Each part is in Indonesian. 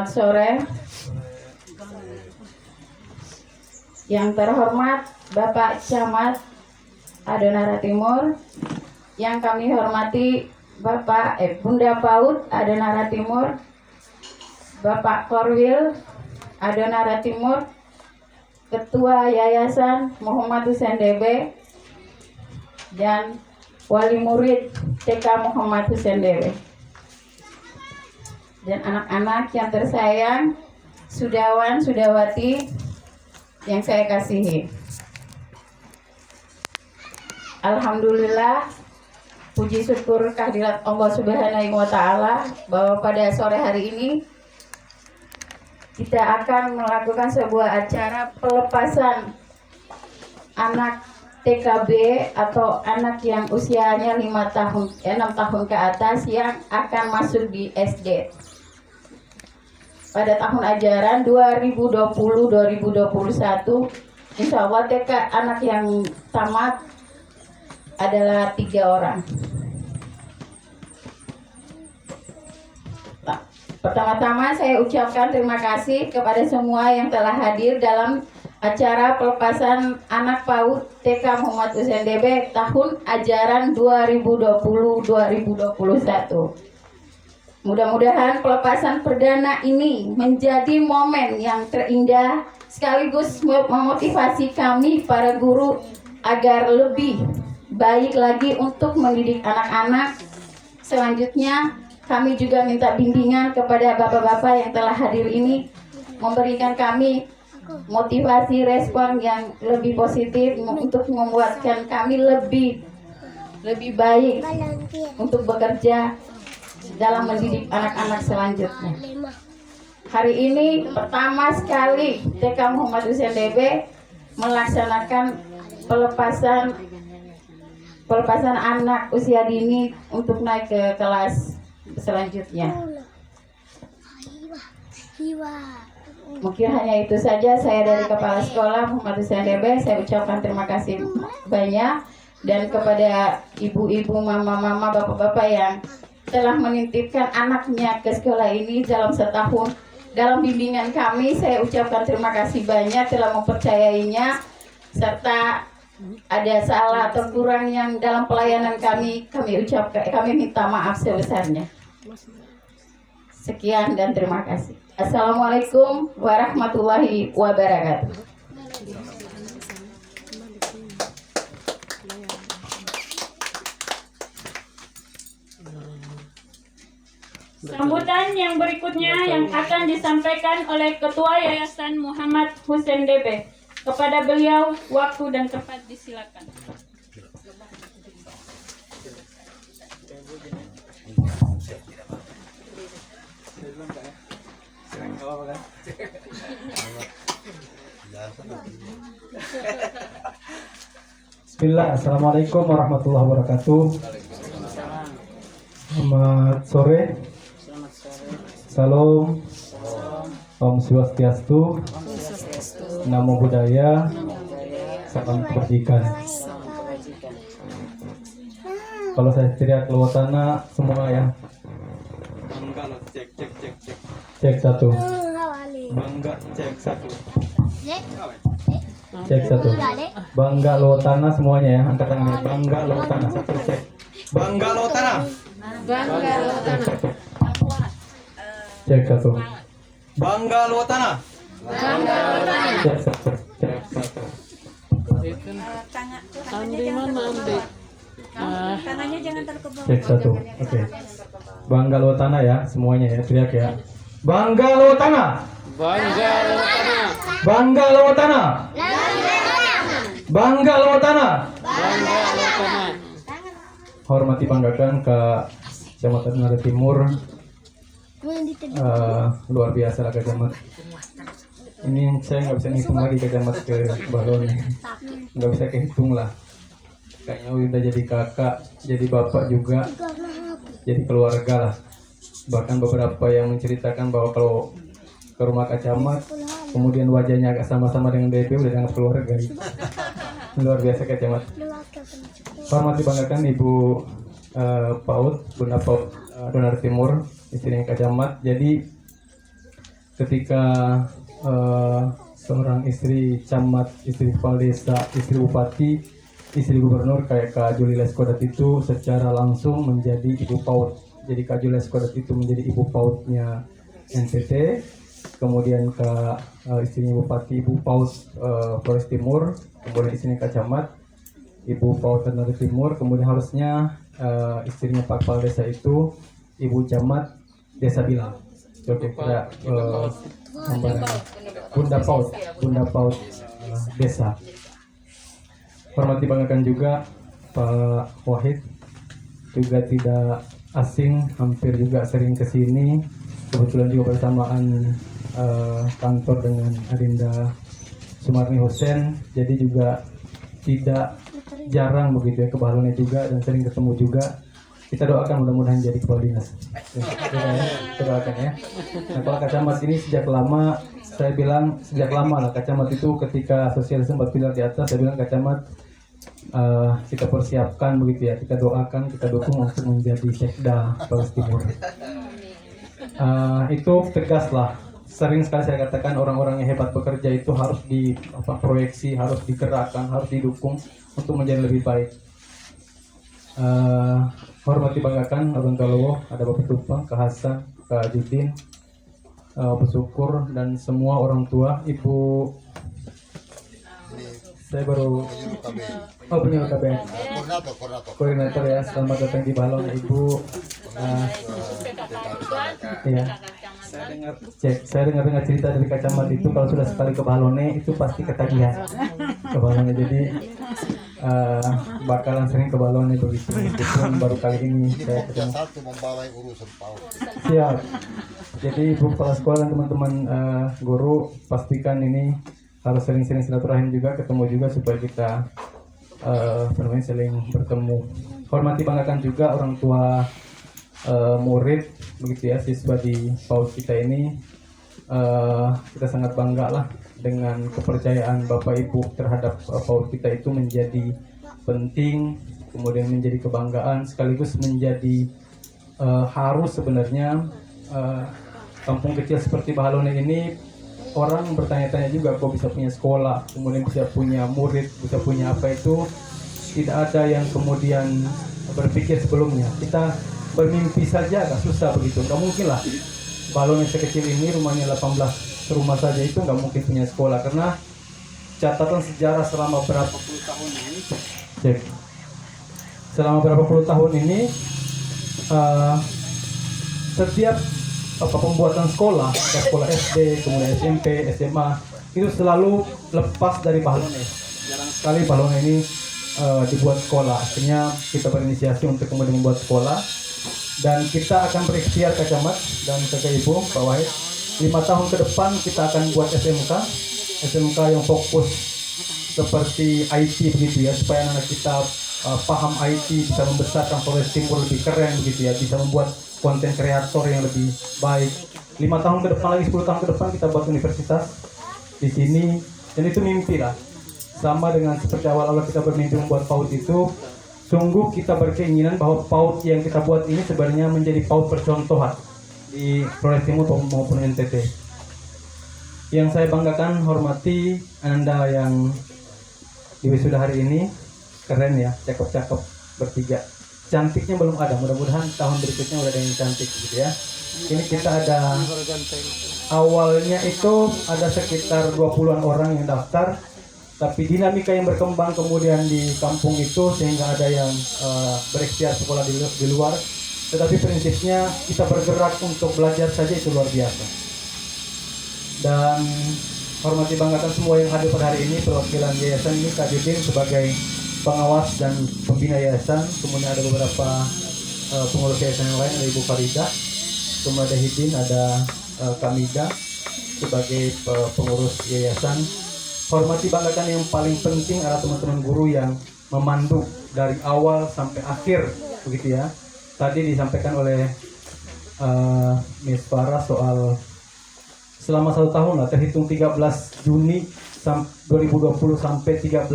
Selamat sore. Yang terhormat Bapak Camat Adonara Timur, yang kami hormati Bapak Bunda PAUD Adonara Timur, Bapak Korwil Adonara Timur, Ketua Yayasan Muhammad Hussein DB, dan Wali Murid TK Muhammad Hussein DB, dan anak-anak yang tersayang, sudawan, sudawati yang saya kasihi. Alhamdulillah, puji syukur kehadirat Allah Subhanahu wa Ta'ala bahwa pada sore hari ini kita akan melakukan sebuah acara pelepasan anak TKB atau anak yang usianya 6 tahun ke atas yang akan masuk di SD. Pada tahun ajaran 2020-2021, insya Allah TK anak yang tamat adalah 3 orang. Pertama-tama saya ucapkan terima kasih kepada semua yang telah hadir dalam acara pelepasan anak PAUD TK Muhammad Hussein DB tahun ajaran 2020-2021. Mudah-mudahan pelepasan perdana ini menjadi momen yang terindah sekaligus memotivasi kami para guru agar lebih baik lagi untuk mendidik anak-anak. Selanjutnya kami juga minta bimbingan kepada bapak-bapak yang telah hadir ini, memberikan kami motivasi respon yang lebih positif untuk membuatkan kami lebih baik untuk bekerja dalam mendidik anak-anak selanjutnya. Hari ini pertama sekali TK Muhammad Hussein DB melaksanakan pelepasan anak usia dini untuk naik ke kelas selanjutnya. Mungkin hanya itu saja. Saya dari Kepala Sekolah Muhammad Hussein DB, saya ucapkan terima kasih banyak, dan kepada ibu-ibu, mama-mama, bapak-bapak yang telah menitipkan anaknya ke sekolah ini dalam setahun dalam bimbingan kami, saya ucapkan terima kasih banyak telah mempercayainya, serta ada salah atau kurang yang dalam pelayanan kami minta maaf sebesarnya. Sekian dan terima kasih. Assalamualaikum warahmatullahi wabarakatuh. Sambutan yang berikutnya yang akan disampaikan oleh Ketua Yayasan Muhammad Hussein DB. Kepada beliau, waktu dan tempat disilakan. Bismillah, Assalamualaikum warahmatullahi wabarakatuh. Selamat sore. Salam. Om Swastiastu. Namo Buddhaya. Salam kebajikan. Kalau saya teriak lewatana semua ya. Cek satu. Bangga cek satu. Cek satu. Bangga lewatana semuanya ya. Angkat tangan. Bangga lewatana satu cek. Bangga lewatana. Bangga Lotana. Cek satu. Bangga Lotana. Bangga Lotana. Cek satu. Cek satu. Tangannya jangan terkebal. Cek satu. Oke. Bangga Lotana ya semuanya ya, teriak ya. Bangga Lotana. Bangga Lotana. Bangga Lotana. Bangga Lotana. Bangga Lotana. Hormati banggakan ke Kecamatan Nara Timur. Luar biasa lah Kecamatan. Ini saya nggak bisa ngitung lagi Kecamatan ke Balon. Nggak bisa kehitung lah. Kayaknya udah jadi kakak, jadi bapak juga, jadi keluarga lah. Bahkan beberapa yang menceritakan bahwa kalau ke rumah Kacamat, kemudian wajahnya agak sama-sama dengan DP, udah dianggap keluarga gitu. Luar biasa Kacamat. Hormati banggakan Ibu PAUD, Bunda PAUD Adonara Timur, istrinya Kacamat. Jadi ketika seorang istri camat, istri kepala desa, istri bupati, istri gubernur kayak Kak Juli Leskodat itu secara langsung menjadi ibu PAUD. Jadi Kak Juli Leskodat itu menjadi ibu PAUD-nya NTT, kemudian Kak istrinya bupati ibu PAUD Flores Timur, kemudian istrinya Kak Camat ibu PAUD Ternate Timur, kemudian harusnya istrinya Pak Kepala Desa itu ibu camat Desa Bilang. Oke, kira Bunda PAUD Desa. Hormati banggakan juga Pak Wahid, juga tidak asing, hampir juga sering ke sini. Kebetulan juga bersamaan kantor dengan Arinda Sumarni Hussein, jadi juga tidak jarang begitu ya ke Balonnya juga, dan sering ketemu juga. Kita doakan mudah-mudahan jadi kepala dinas. Kita doakan ya. Nah, kalau Kak Camat ini sejak lama, saya bilang sejak lama lah Kak Camat itu ketika sosialisme 4 pilar di atas, saya bilang Kak Camat kita persiapkan begitu ya, kita doakan, kita dukung untuk menjadi Sekda Flores Timur. Itu tegas lah. Sering sekali saya katakan orang-orang yang hebat bekerja itu harus diproyeksi, harus digerakkan, harus didukung untuk menjadi lebih baik. Hormati banggakan orang tua Lowo, ada Bapak Tupang, Kak Hasan, Kak Judin, bersyukur, dan semua orang tua, Ibu. Saya baru penyuluh KB, koordinator ya. Selamat datang di Balon Ibu. Ya. Saya dengar cerita dari Kak Camat itu kalau sudah sekali ke Balone itu pasti ketagihan ke Balone, jadi bakalan sering ke Balone begitu. Meskipun baru kali ini saya ketemu. Siap. Jadi Ibu Kepala Sekolah dan teman-teman guru, pastikan ini harus sering-sering silaturahim juga, ketemu juga supaya kita saling bertemu. Hormati banggakan juga orang tua murid begitu ya, siswa di PAUD kita ini. Kita sangat bangga lah dengan kepercayaan Bapak Ibu terhadap PAUD kita itu menjadi penting, kemudian menjadi kebanggaan, sekaligus menjadi harus sebenarnya. Kampung kecil seperti Bahalone ini orang bertanya-tanya juga kok bisa punya sekolah, kemudian bisa punya murid, bisa punya apa, itu tidak ada yang kemudian berpikir sebelumnya. Kita bermimpi saja agak susah begitu, nggak mungkin lah Balon yang sekecil ini, rumahnya 18 rumah saja, itu nggak mungkin punya sekolah. Karena catatan sejarah selama berapa puluh tahun ini, setiap pembuatan sekolah, ada sekolah SD, kemudian SMP, SMA, itu selalu lepas dari Balonnya. Jarang sekali Balonnya ini dibuat sekolah. Akhirnya kita berinisiasi untuk kemudian membuat sekolah, dan kita akan berikhtiar Kak Camat dan Kakak Ibu, Pak Wahid, 5 tahun ke depan kita akan buat SMK yang fokus seperti IT begitu ya, supaya anak kita paham IT, bisa membesarkan Flores Timur lebih keren begitu ya, bisa membuat konten kreator yang lebih baik. 5 tahun ke depan lagi, 10 tahun ke depan kita buat universitas di sini, dan itu mimpi lah. Sama dengan seperti awal-awal kita bermimpi membuat PAUD itu, sungguh kita berkeinginan bahwa PAUD yang kita buat ini sebenarnya menjadi PAUD percontohan di Flores Timur maupun NTT. Yang saya banggakan, hormati Anda yang di wisuda hari ini, keren ya, cakep-cakep bertiga. Cantiknya belum ada, mudah-mudahan tahun berikutnya udah ada yang cantik gitu ya. Ini kita ada, awalnya itu ada sekitar 20-an orang yang daftar, tapi dinamika yang berkembang kemudian di kampung itu sehingga ada yang berikhtiar sekolah di luar. Tetapi prinsipnya kita bergerak untuk belajar saja itu luar biasa. Dan hormati banggakan semua yang hadir pada hari ini, perwakilan yayasan ini, Kak Judin sebagai pengawas dan pembina yayasan, kemudian ada beberapa pengurus yayasan yang lain, ada Ibu Farida, kemudian ada Hidin, ada Kak Mida sebagai pengurus yayasan. Hormati banggakan yang paling penting adalah teman-teman guru yang memandu dari awal sampai akhir begitu ya. Tadi disampaikan oleh Miss Farah soal selama 1 tahun lah, terhitung 13 Juni 2020 sampai 13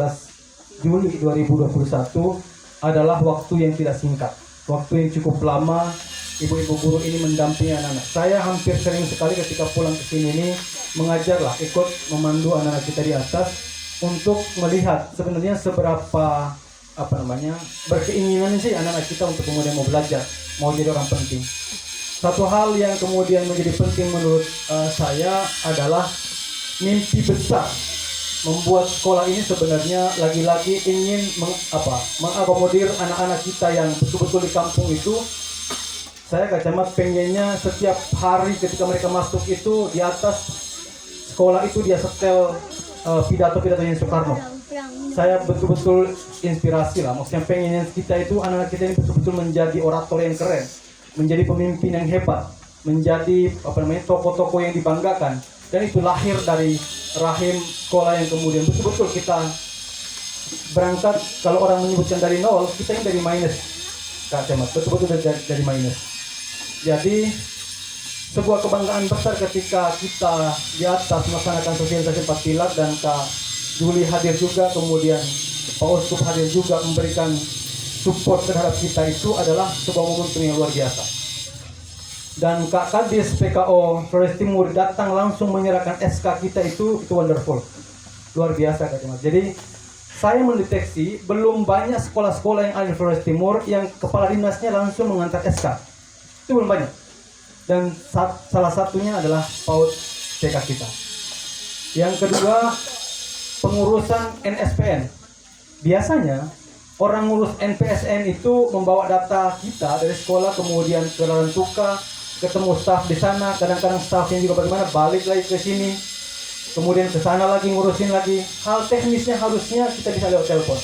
Juli 2021 adalah waktu yang tidak singkat, waktu yang cukup lama ibu-ibu guru ini mendampingi anak-anak. Saya hampir sering sekali ketika pulang ke sini ini mengajarlah, ikut memandu anak-anak kita di atas untuk melihat sebenarnya seberapa berkeinginan sih anak-anak kita untuk kemudian mau belajar, mau jadi orang penting. Satu hal yang kemudian menjadi penting menurut saya adalah mimpi besar membuat sekolah ini sebenarnya lagi-lagi ingin mengakomodir anak-anak kita yang betul-betul di kampung itu. Saya Kak Camat pengennya setiap hari ketika mereka masuk itu di atas sekolah itu dia setel pidato-pidatonya Soekarno. Saya betul-betul inspirasi lah, maksudnya pengennya kita itu anak-anak kita ini betul-betul menjadi orator yang keren, menjadi pemimpin yang hebat, menjadi tokoh-tokoh yang dibanggakan. Dan itu lahir dari rahim sekolah yang kemudian betul-betul kita berangkat, kalau orang menyebutkan dari nol, kita ini dari minus, Kak Camat, betul-betul dari minus. Jadi sebuah kebanggaan besar ketika kita di atas melaksanakan sosialisasi 4 pilar dan Kak Juli hadir juga, kemudian Pak Uskup hadir juga memberikan support terhadap kita, itu adalah sebuah momentum yang luar biasa. Dan Kak Kadis PKO Flores Timur datang langsung menyerahkan SK kita itu wonderful, luar biasa Kak Camat. Jadi saya mendeteksi belum banyak sekolah-sekolah yang ada di Flores Timur yang kepala dinasnya langsung mengantar SK, itu belum banyak. Dan salah satunya adalah PAUD TK kita. Yang kedua, pengurusan NSPN. Biasanya orang ngurus NPSN itu membawa data kita dari sekolah kemudian ke Larantuka, ketemu staf di sana, kadang-kadang stafnya juga bagaimana balik lagi ke sini, kemudian ke sana lagi ngurusin lagi. Hal teknisnya harusnya kita bisa lewat telepon.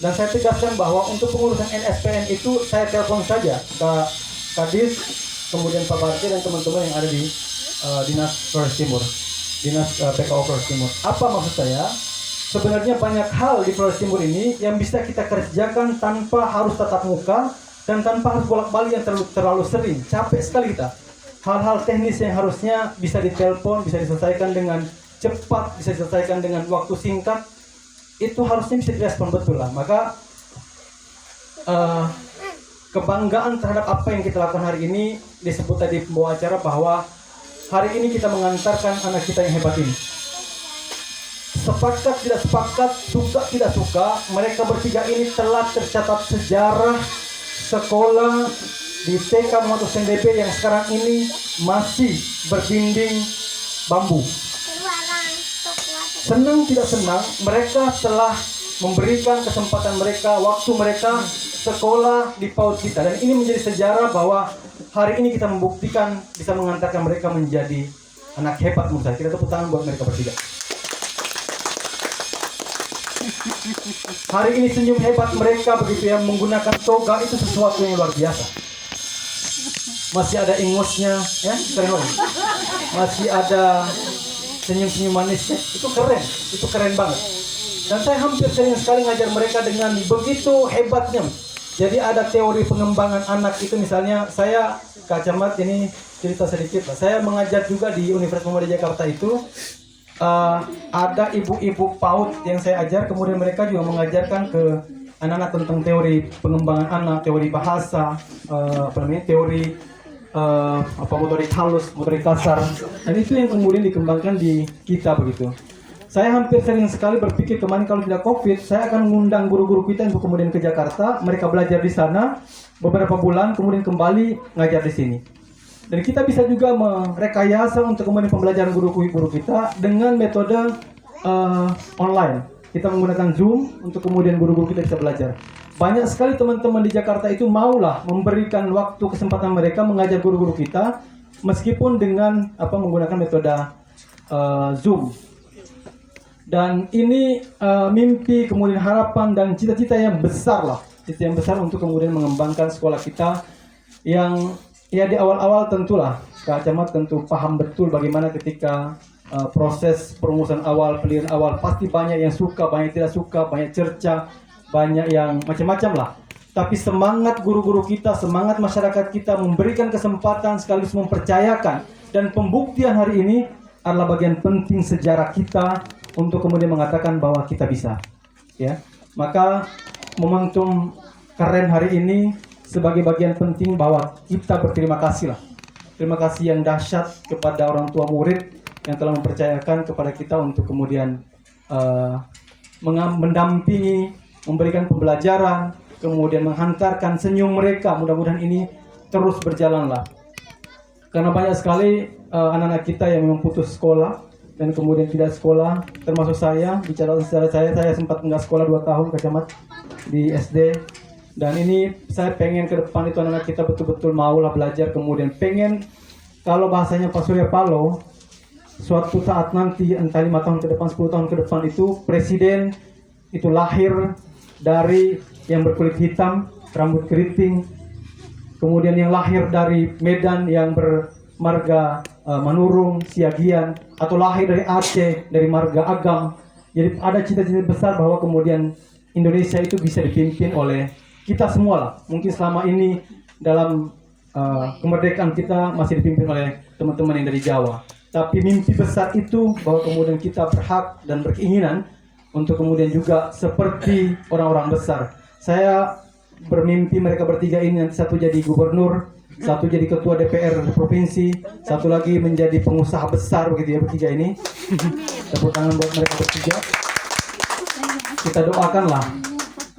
Dan saya tegaskan bahwa untuk pengurusan NSPN itu saya telepon saja ke Kadis, kemudian Pak Barti dan teman-teman yang ada di Dinas Flores Timur, Dinas PKO Flores Timur. Apa maksud saya? Sebenarnya banyak hal di Flores Timur ini yang bisa kita kerjakan tanpa harus tatap muka dan tanpa harus bolak-balik yang terlalu sering. Capek sekali kita. Hal-hal teknis yang harusnya bisa ditelepon, bisa diselesaikan dengan cepat, bisa diselesaikan dengan waktu singkat, itu harusnya bisa direspon betul lah. Maka kebanggaan terhadap apa yang kita lakukan hari ini disebut tadi pembawa acara bahwa hari ini kita mengantarkan anak kita yang hebat ini. Sepakat tidak sepakat, suka tidak suka, mereka bertiga ini telah tercatat sejarah sekolah di TK Muhammad Hussein DB yang sekarang ini masih berdinding bambu. Senang tidak senang, mereka telah memberikan kesempatan mereka, waktu mereka sekolah di PAUD kita. Dan ini menjadi sejarah bahwa hari ini kita membuktikan bisa mengantarkan mereka menjadi anak hebat menurut saya. Kita tepuk tangan buat mereka bertiga. Hari ini senyum hebat mereka begitu ya, menggunakan toga itu sesuatu yang luar biasa. Masih ada ingusnya, ya keren banget. Masih ada senyum-senyum manisnya, itu keren banget. Dan saya hampir sering sekali ngajar mereka dengan begitu hebatnya. Jadi ada teori pengembangan anak itu, misalnya saya Kak Camat ini cerita sedikit lah. Saya mengajar juga di Universitas Muhammadiyah Jakarta itu. Ada ibu-ibu PAUD yang saya ajar, kemudian mereka juga mengajarkan ke anak-anak tentang teori pengembangan anak, teori bahasa, teori motorik halus, motorik kasar, dan itu yang kemudian dikembangkan di kita begitu. Saya hampir sering sekali berpikir kemarin kalau tidak COVID, saya akan mengundang guru-guru kita untuk kemudian ke Jakarta, mereka belajar di sana beberapa bulan, kemudian kembali ngajar di sini. Dan kita bisa juga merekayasa untuk kemudian pembelajaran guru-guru kita dengan metode online. Kita menggunakan Zoom untuk kemudian guru-guru kita bisa belajar. Banyak sekali teman-teman di Jakarta itu maulah memberikan waktu kesempatan mereka mengajar guru-guru kita, meskipun dengan menggunakan metode Zoom. Dan ini mimpi, kemudian harapan dan cita-cita yang besar lah, cita yang besar untuk kemudian mengembangkan sekolah kita yang ya di awal-awal tentulah Kak Camat tentu paham betul bagaimana ketika proses perumusan awal, pilihan awal pasti banyak yang suka, banyak yang tidak suka, banyak cerca, banyak yang macam-macam lah. Tapi semangat guru-guru kita, semangat masyarakat kita memberikan kesempatan sekaligus mempercayakan, dan pembuktian hari ini adalah bagian penting sejarah kita untuk kemudian mengatakan bahwa kita bisa. Ya, maka momentum keren hari ini sebagai bagian penting bahwa kita berterima kasih lah. Terima kasih yang dahsyat kepada orang tua murid yang telah mempercayakan kepada kita untuk kemudian mendampingi, memberikan pembelajaran, kemudian menghantarkan senyum mereka. Mudah-mudahan ini terus berjalanlah. Karena banyak sekali anak-anak kita yang memang putus sekolah dan kemudian tidak sekolah, termasuk saya. Bicara secara saya sempat nggak sekolah 2 tahun Kak Camat di SD. Dan ini saya pengen ke depan itu anak-anak kita betul-betul maulah belajar, kemudian pengen, kalau bahasanya Pak Surya Paloh, suatu saat nanti entah 5 tahun ke depan, 10 tahun ke depan itu presiden itu lahir dari yang berkulit hitam, rambut keriting, kemudian yang lahir dari Medan yang bermarga Manurung, Siagian, atau lahir dari Aceh, dari marga Agam. Jadi ada cita-cita besar bahwa kemudian Indonesia itu bisa dipimpin oleh kita semua lah. Mungkin selama ini dalam kemerdekaan kita masih dipimpin oleh teman-teman yang dari Jawa. Tapi mimpi besar itu bahwa kemudian kita berhak dan berkeinginan untuk kemudian juga seperti orang-orang besar. Saya bermimpi mereka bertiga ini nanti satu jadi gubernur, satu jadi ketua DPR provinsi, satu lagi menjadi pengusaha besar begitu ya bertiga ini. Tepuk tangan buat mereka bertiga. Kita doakanlah.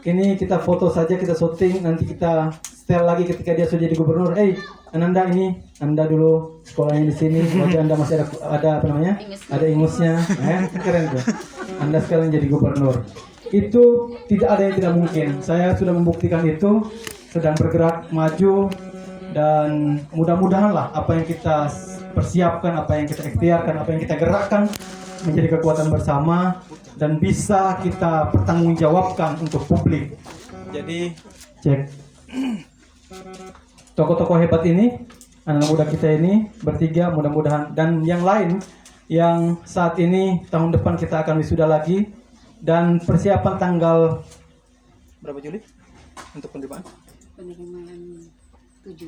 Ini kita foto saja, kita syuting, nanti kita setel lagi ketika dia sudah jadi gubernur. Ananda ini, Anda dulu sekolahnya di sini, wajah Anda masih ada apa namanya? Ada ingusnya, keren tuh. Anda sekarang jadi gubernur. Itu tidak ada yang tidak mungkin. Saya sudah membuktikan itu, sedang bergerak maju, dan mudah-mudahan lah apa yang kita persiapkan, apa yang kita ikhtiarkan, apa yang kita gerakkan menjadi kekuatan bersama dan bisa kita pertanggungjawabkan untuk publik. Jadi cek tokoh-tokoh hebat ini, anak muda kita ini bertiga, mudah-mudahan, dan yang lain yang saat ini tahun depan kita akan wisuda lagi, dan persiapan tanggal berapa Juli untuk penerimaan? Penerimaan 7.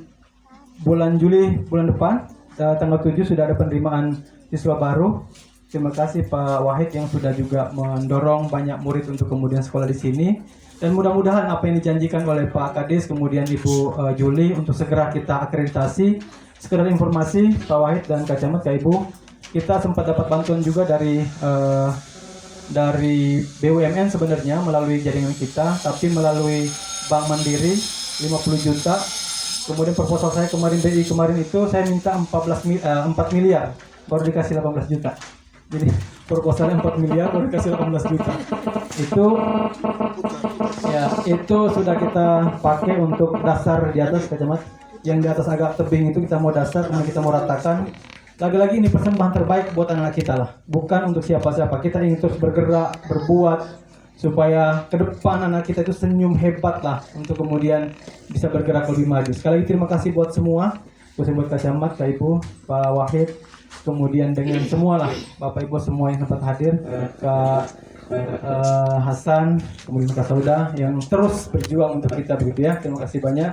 Bulan Juli bulan depan, tanggal 7 sudah ada penerimaan siswa baru. Terima kasih Pak Wahid yang sudah juga mendorong banyak murid untuk kemudian sekolah di sini. Dan mudah-mudahan apa yang dijanjikan oleh Pak Kadis, kemudian Ibu Juli untuk segera kita akreditasi. Sekedar informasi Pak Wahid dan Kak Camat, Kak Ibu, kita sempat dapat bantuan juga dari BUMN sebenarnya melalui jaringan kita, tapi melalui Bank Mandiri 50 juta. Kemudian proposal saya kemarin BI kemarin itu saya minta 4 miliar baru dikasih 18 juta. Jadi proposalnya 4 miliar baru dikasih 18 juta. Itu sudah kita pakai untuk dasar di atas Kak Camat. Yang di atas agak tebing itu kita mau dasar, kemudian kita mau ratakan. Lagi-lagi ini persembahan terbaik buat anak kita lah, bukan untuk siapa-siapa. Kita ingin terus bergerak, berbuat supaya ke depan anak kita itu senyum hebat lah untuk kemudian bisa bergerak lebih maju. Sekali lagi terima kasih buat semua, khususnya buat Kak Camat, Kak Ibu, Pak Wahid, kemudian dengan semua lah Bapak Ibu semua yang sempat hadir, Kak Hasan, kemudian Kak Sauda yang terus berjuang untuk kita begitu ya. Terima kasih banyak.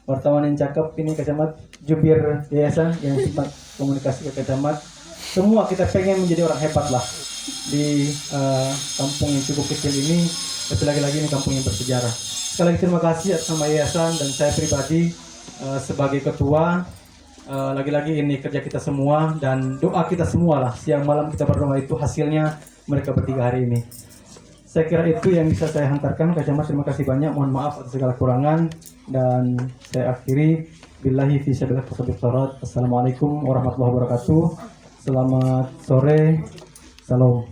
Wartawan yang cakep ini Kak Camat, jubir yayasan yang sempat komunikasi ke Kak Camat. Semua kita pengen menjadi orang hebat lah di kampung yang cukup kecil ini, tapi lagi-lagi ini kampung yang bersejarah. Sekali lagi terima kasih atas nama yayasan dan saya pribadi sebagai ketua. Lagi-lagi ini kerja kita semua dan doa kita semua lah. Siang malam kita berdoa itu hasilnya mereka bertiga hari ini. Saya kira itu yang bisa saya hantarkan. Kak Camat, terima kasih banyak. Mohon maaf atas segala kurangan dan saya akhiri. Billahi fi sabilillah wasabit salat. Assalamualaikum warahmatullahi wabarakatuh. Selamat sore. Salam.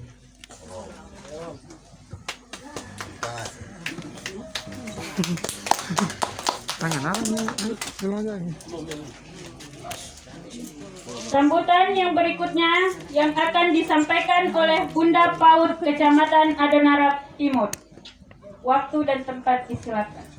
Sambutan yang berikutnya yang akan disampaikan oleh Bunda PAUD Kecamatan Adonarap Timur. Waktu dan tempat disilakan.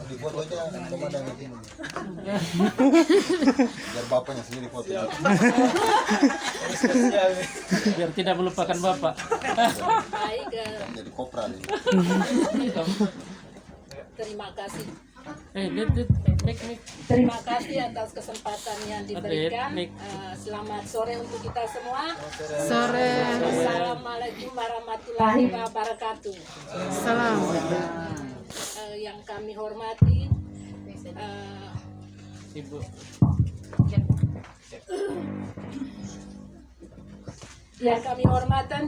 Di foto aja komandan ini. Biar bapaknya sendiri foto. Biar tidak melupakan Bapak. Jadi kopra nih. Terima kasih. Mik. Terima kasih atas kesempatan yang diberikan. Mik. Selamat sore untuk kita semua. Sore. Assalamualaikum warahmatullahi wabarakatuh. Salam. Yang kami hormati Ibu. yang kami hormati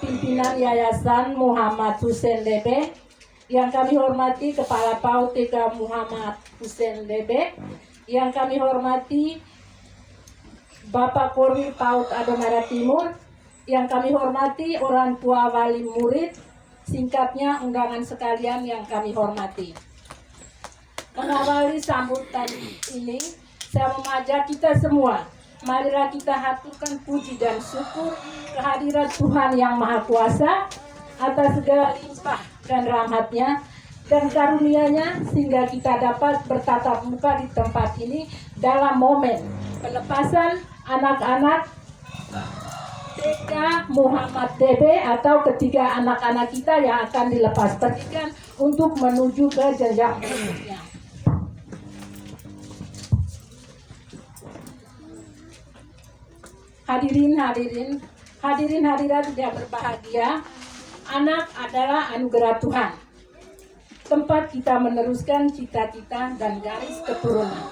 pimpinan Yayasan Muhammad Hussein Lebe, yang kami hormati Kepala PAUD TK Muhammad Hussein Lebe, yang kami hormati Bapak Korwil PAUD Adonara Timur, yang kami hormati orang tua wali murid, singkatnya undangan sekalian yang kami hormati. Mengawali sambutan ini, saya mengajak kita semua, marilah kita haturkan puji dan syukur kehadiran Tuhan Yang Maha Kuasa atas segala limpah dan rahmat-Nya dan karunia-Nya, sehingga kita dapat bertatap muka di tempat ini dalam momen pelepasan anak-anak TK Muhammad DB atau ketiga anak-anak kita yang akan dilepas pergikan untuk menuju ke jenjang berikutnya. Hadirin hadirat yang berbahagia, anak adalah anugerah Tuhan. Tempat kita meneruskan cita-cita dan garis keturunan.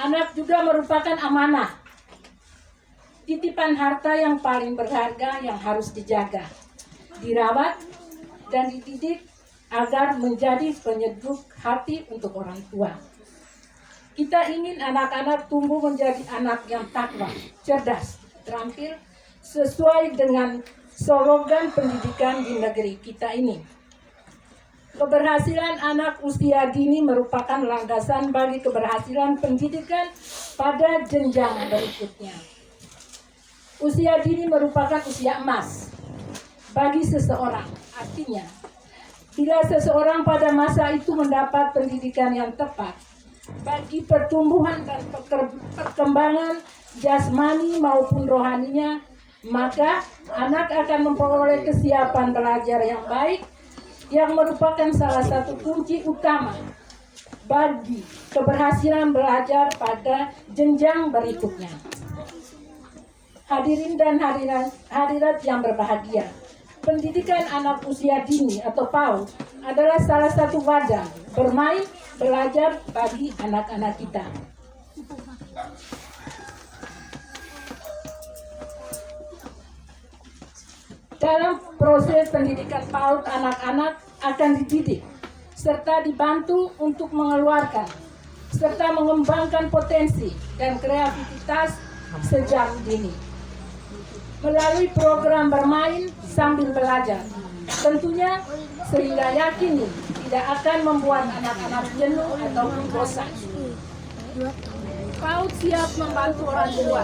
Anak juga merupakan amanah, titipan harta yang paling berharga yang harus dijaga, dirawat, dan dididik agar menjadi penyejuk hati untuk orang tua. Kita ingin anak-anak tumbuh menjadi anak yang takwa, cerdas, terampil, sesuai dengan slogan pendidikan di negeri kita ini. Keberhasilan anak usia dini merupakan landasan bagi keberhasilan pendidikan pada jenjang berikutnya. Usia dini merupakan usia emas bagi seseorang. Artinya, bila seseorang pada masa itu mendapat pendidikan yang tepat bagi pertumbuhan dan perkembangan jasmani maupun rohaninya, maka anak akan memperoleh kesiapan belajar yang baik, yang merupakan salah satu kunci utama bagi keberhasilan belajar pada jenjang berikutnya. Hadirin dan hadirat yang berbahagia, pendidikan anak usia dini atau PAUD adalah salah satu wadah bermain, belajar bagi anak-anak kita. Dalam proses pendidikan PAUD, anak-anak akan dididik serta dibantu untuk mengeluarkan serta mengembangkan potensi dan kreativitas sejak dini melalui program bermain sambil belajar, tentunya sehingga yakini tidak akan membuat anak-anak jenuh ataupun bosan. PAUD siap membantu orang tua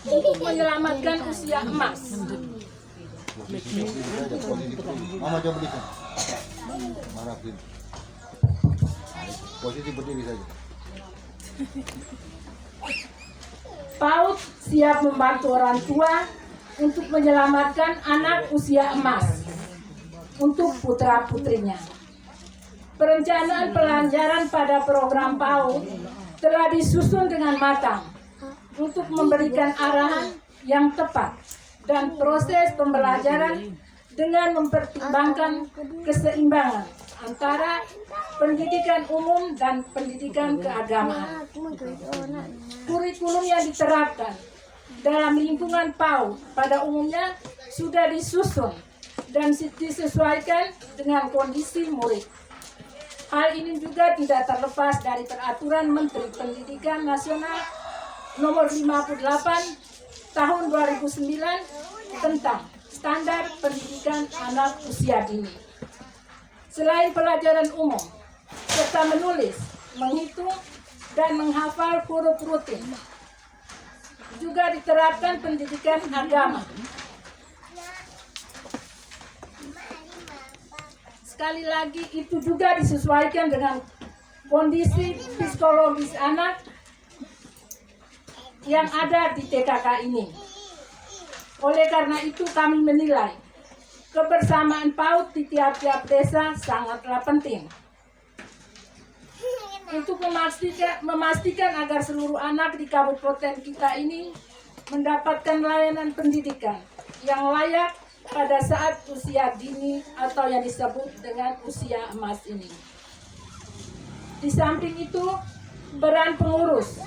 untuk menyelamatkan usia emas. Mama coba belikan. Marapin. Posisi berdiri saja. PAUD siap membantu orang tua untuk menyelamatkan anak usia emas untuk putra-putrinya. Perencanaan pelajaran pada program PAUD telah disusun dengan matang untuk memberikan arahan yang tepat dan proses pembelajaran dengan mempertimbangkan keseimbangan antara pendidikan umum dan pendidikan keagamaan. Kurikulum yang diterapkan dalam lingkungan PAUD pada umumnya sudah disusun dan disesuaikan dengan kondisi murid. Hal ini juga tidak terlepas dari peraturan Menteri Pendidikan Nasional Nomor 58 Tahun 2009 tentang standar pendidikan anak usia dini. Selain pelajaran umum, serta menulis, menghitung, dan menghafal huruf rutin, juga diterapkan pendidikan agama. Sekali lagi, itu juga disesuaikan dengan kondisi psikologis anak yang ada di TKK ini. Oleh karena itu kami menilai kebersamaan PAUD di tiap-tiap desa sangatlah penting. Untuk memastikan agar seluruh anak di kabupaten kita ini mendapatkan layanan pendidikan yang layak pada saat usia dini atau yang disebut dengan usia emas ini. Di samping itu, peran pengurus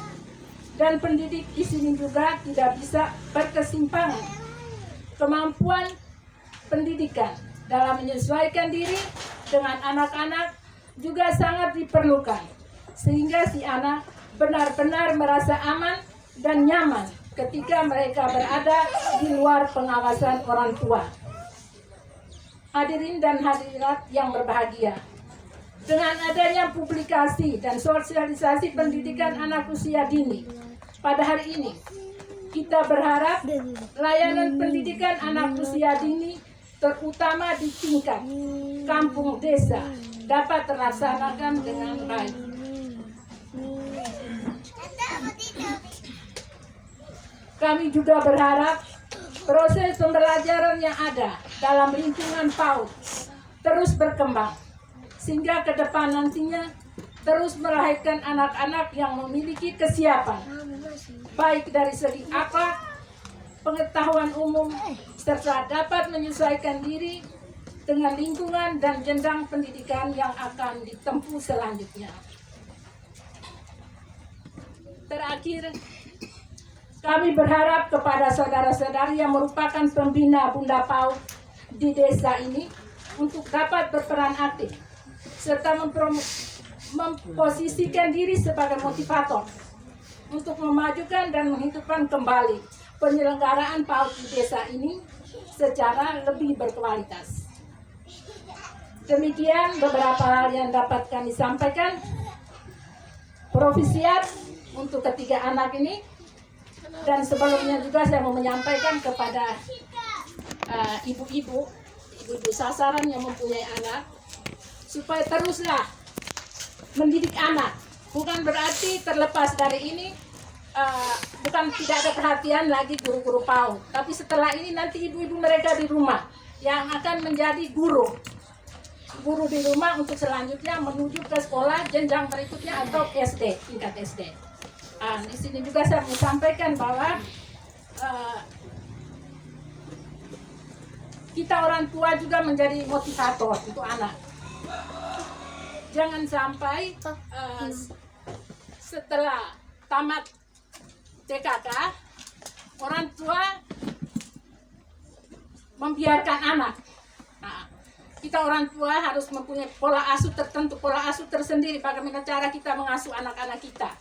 dan pendidik di sini juga tidak bisa berkesimpangan. Kemampuan pendidikan dalam menyesuaikan diri dengan anak-anak juga sangat diperlukan, sehingga si anak benar-benar merasa aman dan nyaman ketika mereka berada di luar pengawasan orang tua. Hadirin dan hadirat yang berbahagia, dengan adanya publikasi dan sosialisasi pendidikan anak usia dini pada hari ini, kita berharap layanan pendidikan anak usia dini terutama di tingkat kampung desa dapat terlaksanakan dengan baik. Kami juga berharap proses pembelajaran yang ada dalam lingkungan PAUD terus berkembang, sehingga ke depan nantinya terus melahirkan anak-anak yang memiliki kesiapan, baik dari segi akhlak, pengetahuan umum, serta dapat menyesuaikan diri dengan lingkungan dan jenjang pendidikan yang akan ditempuh selanjutnya. Terakhir, kami berharap kepada saudara-saudari yang merupakan pembina Bunda PAUD di desa ini untuk dapat berperan aktif serta memposisikan diri sebagai motivator untuk memajukan dan menghidupkan kembali penyelenggaraan PAUD di desa ini secara lebih berkualitas. Demikian beberapa hal yang dapat kami sampaikan. Profisiat untuk ketiga anak ini. Dan sebelumnya juga saya mau menyampaikan kepada ibu-ibu sasaran yang mempunyai anak, supaya teruslah mendidik anak. Bukan berarti terlepas dari ini, bukan tidak ada perhatian lagi guru-guru PAUD. Tapi setelah ini nanti ibu-ibu mereka di rumah yang akan menjadi guru di rumah untuk selanjutnya menuju ke sekolah jenjang berikutnya atau SD, tingkat SD. Di sini juga saya mau sampaikan bahwa kita orang tua juga menjadi motivator untuk anak. Jangan sampai setelah tamat TKK orang tua membiarkan anak. Kita orang tua harus mempunyai pola asuh tertentu, pola asuh tersendiri bagaimana cara kita mengasuh anak-anak kita.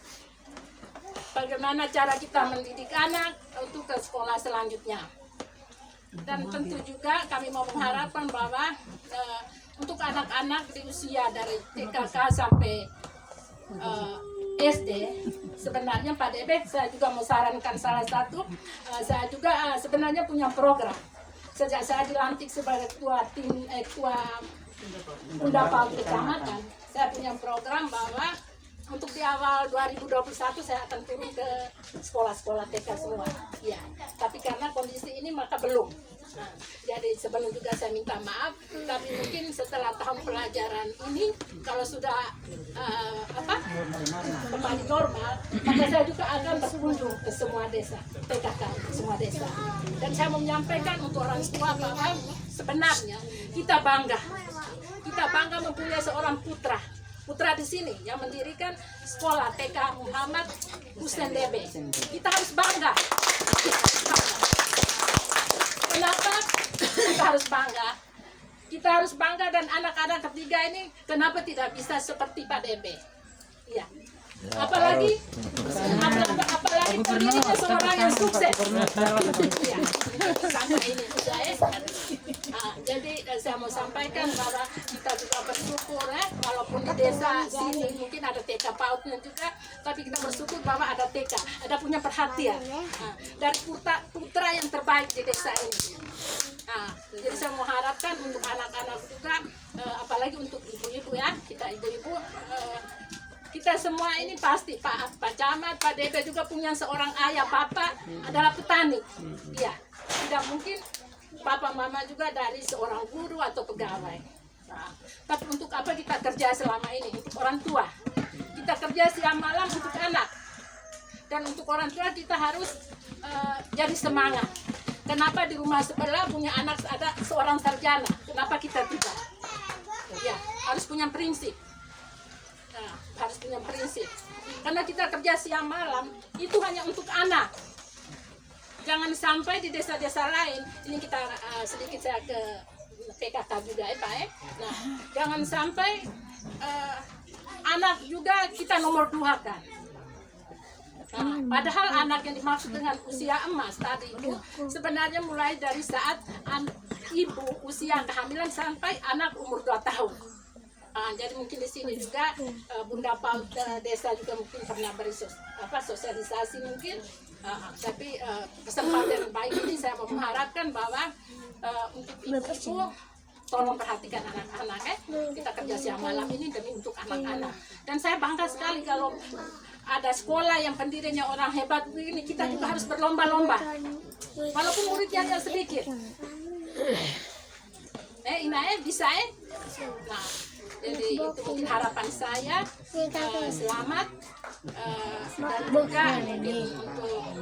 Bagaimana cara kita mendidik anak untuk ke sekolah selanjutnya. Dan tentu juga kami mau mengharapkan bahwa untuk anak-anak di usia dari TKK sampai SD, sebenarnya Pak DB, saya juga mau sarankan salah satu, saya juga sebenarnya punya program. Sejak saya dilantik sebagai ketua Bunda PAUD Kecamatan, saya punya program bahwa untuk di awal 2021 saya akan turun ke sekolah-sekolah TK semua. Ya, tapi karena kondisi ini maka belum. Nah, jadi sebelum juga saya minta maaf, tapi mungkin setelah tahun pelajaran ini kalau sudah kembali normal, maka saya juga akan berkunjung ke semua desa, PKK semua desa. Dan saya mau menyampaikan untuk orang tua bahwa sebenarnya kita bangga mempunyai seorang putra di sini yang mendirikan sekolah TK Muhammad Hussein DB. Kita harus bangga. Kenapa kita harus bangga? Kita harus bangga dan anak-anak ketiga ini kenapa tidak bisa seperti Pak DB? Iya. Apalagi pendirinya seorang yang sukses. Ya, sampai ini saya. Jadi saya mau sampaikan bahwa kita juga bersyukur walaupun di desa sini mungkin ada TK PAUD-nya juga, tapi kita bersyukur bahwa ada TK, ada punya perhatian dari putra yang terbaik di desa ini. Jadi saya mau harapkan untuk anak-anak juga, apalagi untuk ibu-ibu ya, kita ibu-ibu. Kita semua ini pasti Pak Camat, Pak DP juga punya seorang ayah, bapak adalah petani. Ya, tidak mungkin papa mama juga dari seorang guru atau pegawai. Nah, tapi untuk apa kita kerja selama ini? Untuk orang tua. Kita kerja siang malam untuk anak. Dan untuk orang tua kita harus jadi semangat. Kenapa di rumah sebelah punya anak ada seorang sarjana? Kenapa kita tidak? Ya, harus punya prinsip. Nah, harus punya prinsip. Karena kita kerja siang malam itu hanya untuk anak. Jangan sampai di desa-desa lain. Ini kita sedikit saya ke PKK juga ya Pak ya. Nah, jangan sampai anak juga kita nomor 2 kan. Nah, padahal anak yang dimaksud dengan usia emas tadi itu sebenarnya mulai dari saat ibu usia kehamilan sampai anak umur 2 tahun. Jadi mungkin di sini juga Bunda PAUD desa juga mungkin pernah beri sosialisasi mungkin. Tapi kesempatan baik ini saya mau mengharapkan bahwa untuk ibu tolong perhatikan anak-anak kita kerja siang malam ini demi untuk anak-anak. Dan saya bangga sekali kalau ada sekolah yang pendirinya orang hebat begini, kita juga harus berlomba-lomba walaupun muridnya ada sedikit. Bisa nah, jadi itu mungkin harapan saya. Selamat dan juga mungkin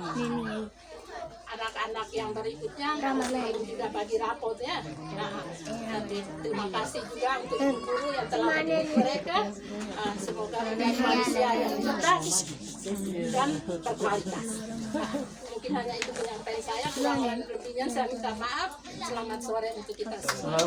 untuk anak-anak yang berikutnya juga bagi rapot ya. Nah, terima kasih juga untuk ibu guru yang telah mendidik mereka. Semoga menjadi manusia yang cerdas dan berkualitas. Mungkin hanya itu penyampaian saya. Kurang lebihnya saya minta maaf. Selamat sore untuk kita semua.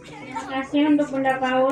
Terima kasih untuk Bunda PAUD.